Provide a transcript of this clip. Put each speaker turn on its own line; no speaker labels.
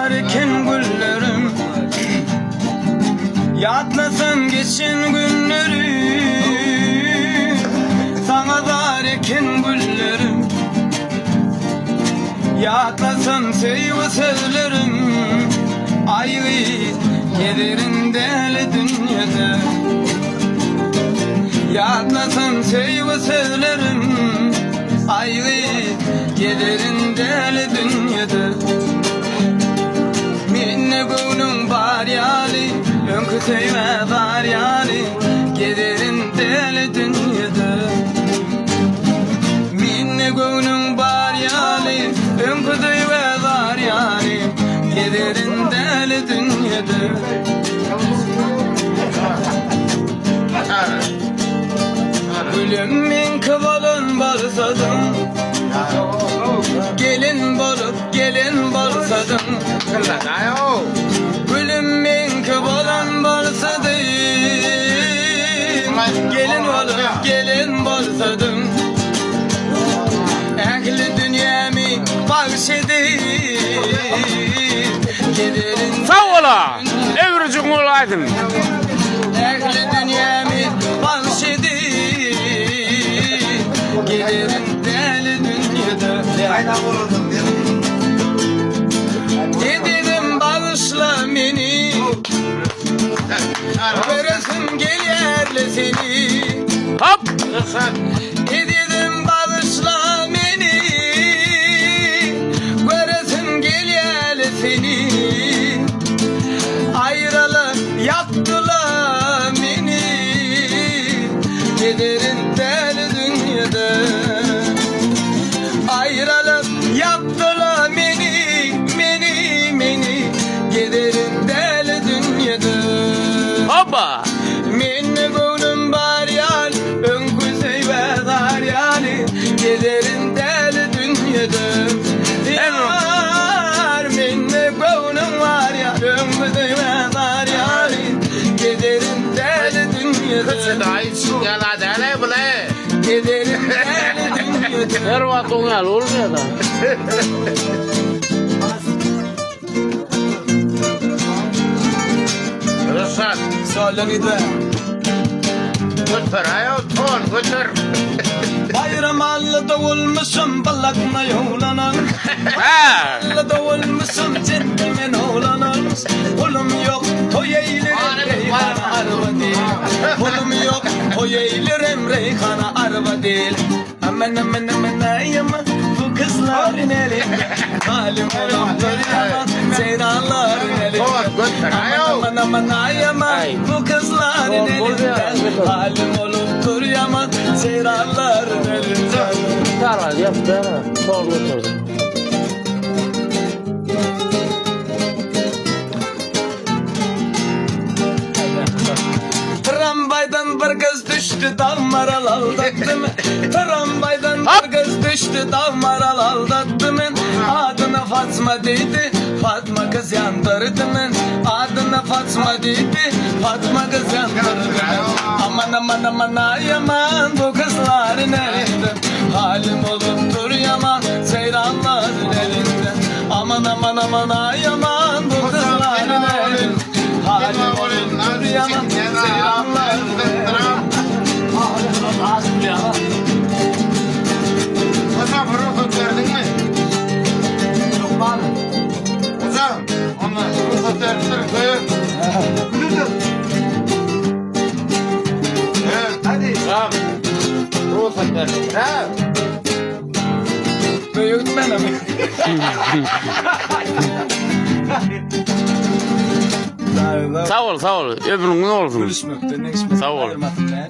dar iken güllerim, yatlasın geçin günleri. Sana dar iken güllerim, yatlasın sevgi sözlerim. Ayrı gelirin deli dünyada, yatlasın sevgi sözlerim. Ayrı gelirin deli dünyada. Minne gönlüm var yali, önkü sevme var yali, gelirin deli dünyada. Minne gönlüm var yali, önkü sevme var yali, gelirin deli dünyada. Gülümün kıvalın balsadım, gelin balsadım. Gülümün kıvalın balsadım, gelin balsadım. Ehli dünyamı bağışladım, gelirin.
Sağ ola, evrucun olaydım.
Ehli dünyamı bağışladım, gelirin deli dünyada. Dedim bağışla beni, göresim gelir seni.
Hop!
Dedim bağışla beni, göresim gelir seni. Ayrılık yaptılar beni, gelirin deli dünyada. Ayrılık yaptılar beni, gelirin deli dünyada.
Hoppa!
Minne gönlüm var yal, önkü sevme var yali, gelirin deli dünyada. Yar minne gönlüm var yal, önkü sevme var yali, gelirin deli dünyada. Gelirin deli dünyada.
Her vakit onu al, olmuyor da.
Solunide
Götür ayo ton götür.
bayramallı davulmuşum balakma yolanan.
Ha!
Bayramallı davulmuşum centilmen olanan. Oğlum yok toy eylerim reyhana arva değil. Oğlum yok toy eylerim reyhana arva değil. Aman ayama bu kızların elinde. Halim oğlum görüyama seyranların elinde. Aman ayama bu kızların elinde. Halim olup duruyaman seyranların elinde.
Karar yap, karar. Sol oturdum.
Tramvaydan bir kız düştü dammaral aldattı mı? Tramvaydan bir kız düştü dammaral aldattı mı? Adına Fatma dedi, Fatma kız yandırdı mı? Adına Fatma dedi, Fatma kız yandırdı mı? Aman ay aman bu kızların elinde. Halim olup duruyaman seyranların elinde. Aman ay aman bu kızların elinde. Halim olup duruyaman seyranların elinde.
Hocam ruhsat verdin mi?
Yok var mı?
Hocam onu ruhsat verdin koyun. Evet hadi.
Tamam. Ruhsat ver.
Ha.
Büyütmen mi?
Sağ ol, sağ ol. Öbürün ne olsun?
Görüşmek üzere.
Sağ ol.
Ayırmadım ben.